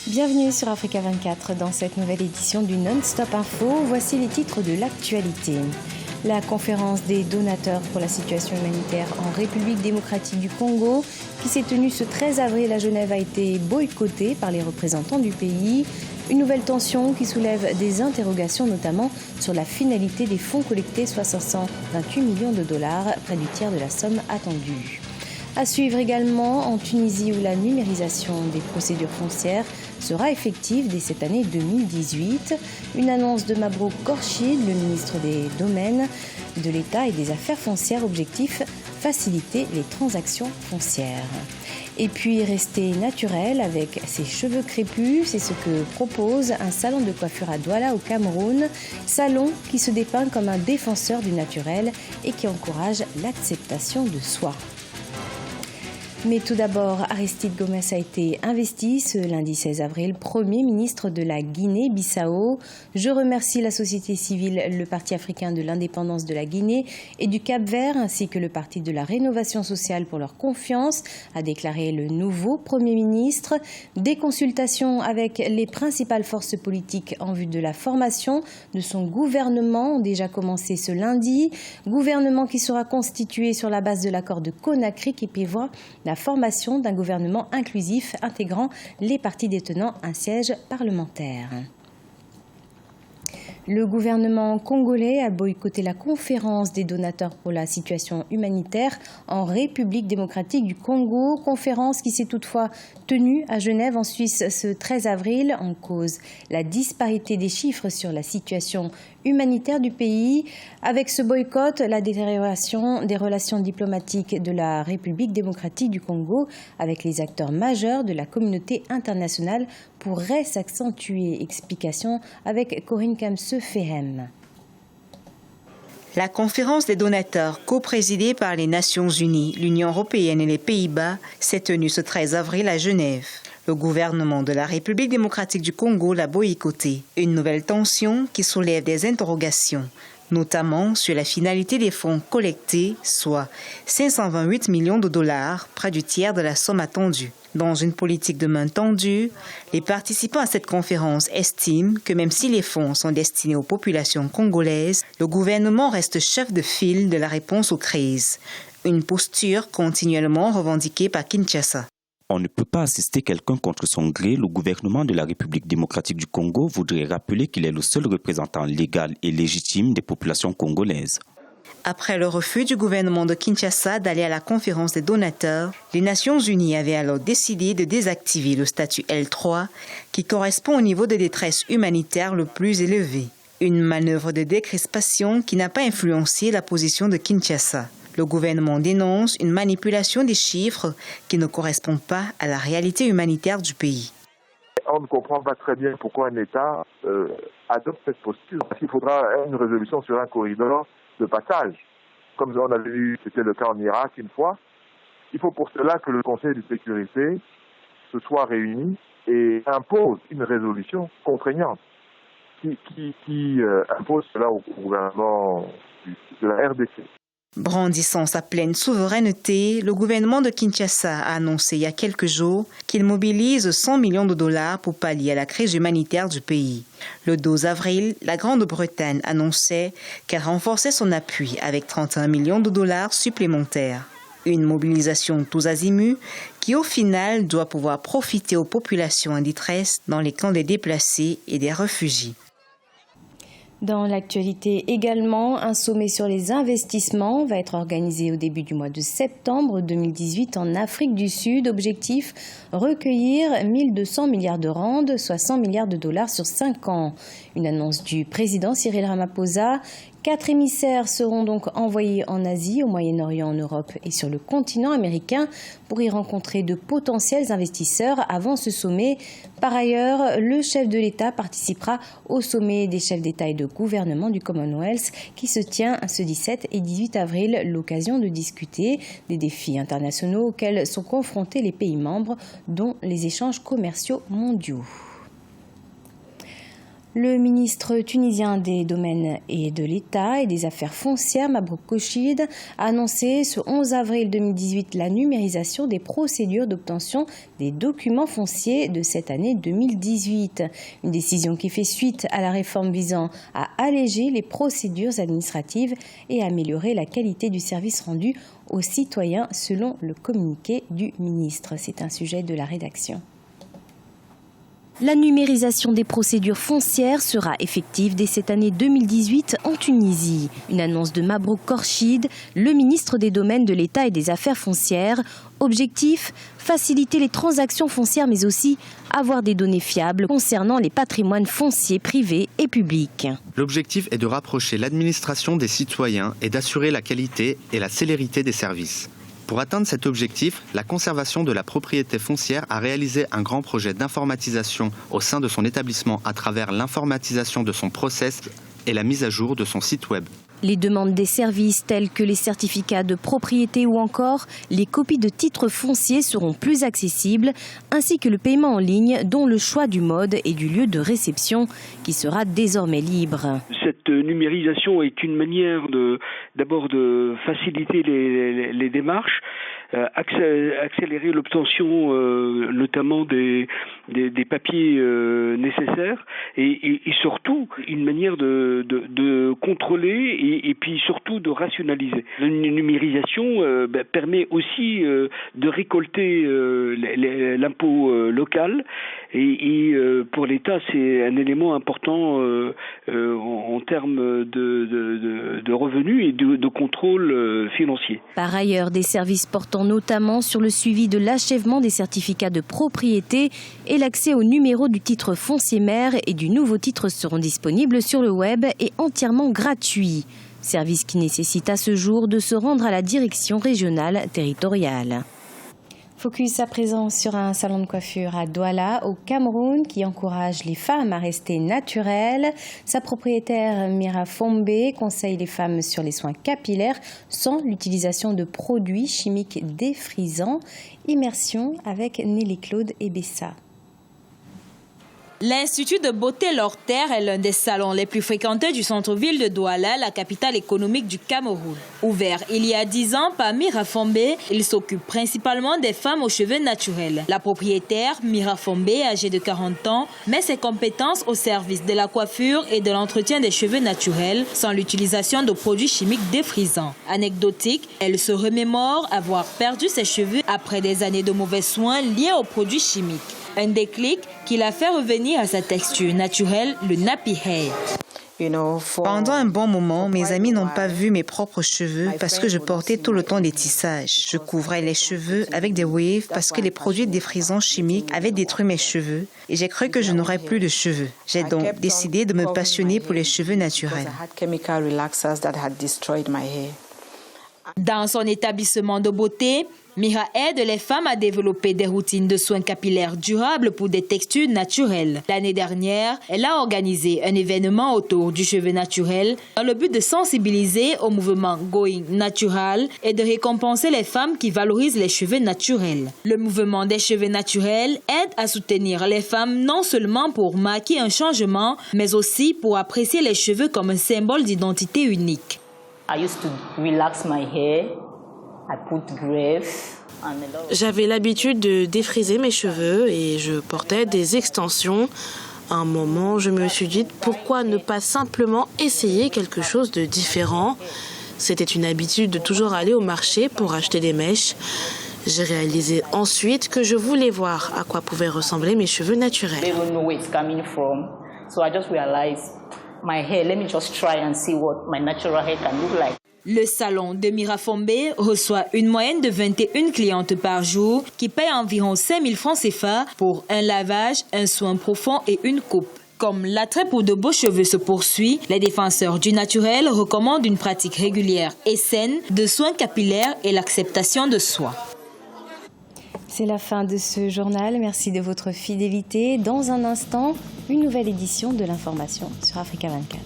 Bienvenue sur Africa 24 dans cette nouvelle édition du Non-Stop Info. Voici les titres de l'actualité. La conférence des donateurs pour la situation humanitaire en République démocratique du Congo, qui s'est tenue ce 13 avril à Genève, a été boycottée par les représentants du pays. Une nouvelle tension qui soulève des interrogations, notamment sur la finalité des fonds collectés, soit 528 millions de dollars, près du tiers de la somme attendue. À suivre également en Tunisie où la numérisation des procédures foncières sera effective dès cette année 2018. Une annonce de Mabrouk Korchid, le ministre des Domaines, de l'État et des Affaires foncières. Objectif, faciliter les transactions foncières. Et puis rester naturel avec ses cheveux crépus, c'est ce que propose un salon de coiffure à Douala au Cameroun. Salon qui se dépeint comme un défenseur du naturel et qui encourage l'acceptation de soi. Mais tout d'abord, Aristide Gomes a été investi ce lundi 16 avril, Premier ministre de la Guinée-Bissau. Je remercie la société civile, le Parti africain de l'indépendance de la Guinée et du Cap-Vert, ainsi que le Parti de la rénovation sociale pour leur confiance, a déclaré le nouveau Premier ministre. Des consultations avec les principales forces politiques en vue de la formation de son gouvernement ont déjà commencé ce lundi. Gouvernement qui sera constitué sur la base de l'accord de Conakry qui prévoit la formation d'un gouvernement inclusif intégrant les partis détenant un siège parlementaire. Le gouvernement congolais a boycotté la conférence des donateurs pour la situation humanitaire en République démocratique du Congo, conférence qui s'est toutefois tenue à Genève en Suisse ce 13 avril, en cause la disparité des chiffres sur la situation humanitaire du pays. Avec ce boycott, la détérioration des relations diplomatiques de la République démocratique du Congo avec les acteurs majeurs de la communauté internationale pourrait s'accentuer. Explication avec Corinne Kamse-Fehem. La conférence des donateurs, coprésidée par les Nations Unies, l'Union européenne et les Pays-Bas, s'est tenue ce 13 avril à Genève. Le gouvernement de la République démocratique du Congo l'a boycotté. Une nouvelle tension qui soulève des interrogations, notamment sur la finalité des fonds collectés, soit 528 millions de dollars, près du tiers de la somme attendue. Dans une politique de main tendue, les participants à cette conférence estiment que même si les fonds sont destinés aux populations congolaises, le gouvernement reste chef de file de la réponse aux crises. Une posture continuellement revendiquée par Kinshasa. On ne peut pas assister quelqu'un contre son gré. Le gouvernement de la République démocratique du Congo voudrait rappeler qu'il est le seul représentant légal et légitime des populations congolaises. Après le refus du gouvernement de Kinshasa d'aller à la conférence des donateurs, les Nations Unies avaient alors décidé de désactiver le statut L3 qui correspond au niveau de détresse humanitaire le plus élevé. Une manœuvre de décrispation qui n'a pas influencé la position de Kinshasa. Le gouvernement dénonce une manipulation des chiffres qui ne correspond pas à la réalité humanitaire du pays. On ne comprend pas très bien pourquoi un État adopte cette posture. Parce qu'il faudra une résolution sur un corridor de passage. Comme on avait vu, c'était le cas en Irak une fois. Il faut pour cela que le Conseil de sécurité se soit réuni et impose une résolution contraignante qui impose cela au gouvernement de la RDC. Brandissant sa pleine souveraineté, le gouvernement de Kinshasa a annoncé il y a quelques jours qu'il mobilise 100 millions de dollars pour pallier à la crise humanitaire du pays. Le 12 avril, la Grande-Bretagne annonçait qu'elle renforçait son appui avec 31 millions de dollars supplémentaires. Une mobilisation tous azimuts qui, au final, doit pouvoir profiter aux populations en détresse dans les camps des déplacés et des réfugiés. Dans l'actualité également, un sommet sur les investissements va être organisé au début du mois de septembre 2018 en Afrique du Sud. Objectif, recueillir 1200 milliards de rand, soit 100 milliards de dollars sur 5 ans. Une annonce du président Cyril Ramaphosa. 4 émissaires seront donc envoyés en Asie, au Moyen-Orient, en Europe et sur le continent américain pour y rencontrer de potentiels investisseurs avant ce sommet. Par ailleurs, le chef de l'État participera au sommet des chefs d'État et de gouvernement du Commonwealth qui se tient ce 17 et 18 avril, l'occasion de discuter des défis internationaux auxquels sont confrontés les pays membres, dont les échanges commerciaux mondiaux. Le ministre tunisien des Domaines et de l'État et des Affaires foncières, Mabrouk Kochid, a annoncé ce 11 avril 2018 la numérisation des procédures d'obtention des documents fonciers de cette année 2018. Une décision qui fait suite à la réforme visant à alléger les procédures administratives et améliorer la qualité du service rendu aux citoyens selon le communiqué du ministre. C'est un sujet de la rédaction. La numérisation des procédures foncières sera effective dès cette année 2018 en Tunisie. Une annonce de Mabrouk Kochid, le ministre des Domaines de l'État et des Affaires foncières. Objectif, faciliter les transactions foncières mais aussi avoir des données fiables concernant les patrimoines fonciers privés et publics. L'objectif est de rapprocher l'administration des citoyens et d'assurer la qualité et la célérité des services. Pour atteindre cet objectif, la conservation de la propriété foncière a réalisé un grand projet d'informatisation au sein de son établissement à travers l'informatisation de son process et la mise à jour de son site web. Les demandes des services tels que les certificats de propriété ou encore les copies de titres fonciers seront plus accessibles, ainsi que le paiement en ligne dont le choix du mode et du lieu de réception qui sera désormais libre. Cette numérisation est une manière d'abord de faciliter les démarches, accélérer l'obtention notamment des papiers nécessaires et surtout une manière de contrôler et puis surtout de rationaliser. La numérisation permet aussi de récolter l'impôt local et pour l'État c'est un élément important en termes de revenus et de contrôle financier. Par ailleurs, des services portant notamment sur le suivi de l'achèvement des certificats de propriété et l'accès au numéro du titre foncier mère et du nouveau titre seront disponibles sur le web et entièrement gratuits. Service qui nécessite à ce jour de se rendre à la direction régionale territoriale. Focus à présent sur un salon de coiffure à Douala, au Cameroun, qui encourage les femmes à rester naturelles. Sa propriétaire Mira Fombe conseille les femmes sur les soins capillaires sans l'utilisation de produits chimiques défrisants. Immersion avec Nelly Claude Ebessa. L'Institut de beauté Lorter est l'un des salons les plus fréquentés du centre-ville de Douala, la capitale économique du Cameroun. Ouvert il y a 10 ans par Mira Fombe, il s'occupe principalement des femmes aux cheveux naturels. La propriétaire, Mira Fombe, âgée de 40 ans, met ses compétences au service de la coiffure et de l'entretien des cheveux naturels sans l'utilisation de produits chimiques défrisants. Anecdotique, elle se remémore avoir perdu ses cheveux après des années de mauvais soins liés aux produits chimiques. Un déclic qui l'a fait revenir à sa texture naturelle, le nappy hair. Pendant un bon moment, mes amis n'ont pas vu mes propres cheveux parce que je portais tout le temps des tissages. Je couvrais les cheveux avec des waves parce que les produits défrisants chimiques avaient détruit mes cheveux et j'ai cru que je n'aurais plus de cheveux. J'ai donc décidé de me passionner pour les cheveux naturels. Dans son établissement de beauté, Mira aide les femmes à développer des routines de soins capillaires durables pour des textures naturelles. L'année dernière, elle a organisé un événement autour du cheveu naturel dans le but de sensibiliser au mouvement Going Natural et de récompenser les femmes qui valorisent les cheveux naturels. Le mouvement des cheveux naturels aide à soutenir les femmes non seulement pour marquer un changement, mais aussi pour apprécier les cheveux comme un symbole d'identité unique. J'avais l'habitude de défriser mes cheveux et je portais des extensions. À un moment, je me suis dit pourquoi ne pas simplement essayer quelque chose de différent. C'était une habitude de toujours aller au marché pour acheter des mèches. J'ai réalisé ensuite que je voulais voir à quoi pouvaient ressembler mes cheveux naturels. Le salon de Mira Fombe reçoit une moyenne de 21 clientes par jour qui payent environ 5 000 francs CFA pour un lavage, un soin profond et une coupe. Comme l'attrait pour de beaux cheveux se poursuit, les défenseurs du naturel recommandent une pratique régulière et saine de soins capillaires et l'acceptation de soi. C'est la fin de ce journal. Merci de votre fidélité. Dans un instant, une nouvelle édition de l'information sur Africa 24.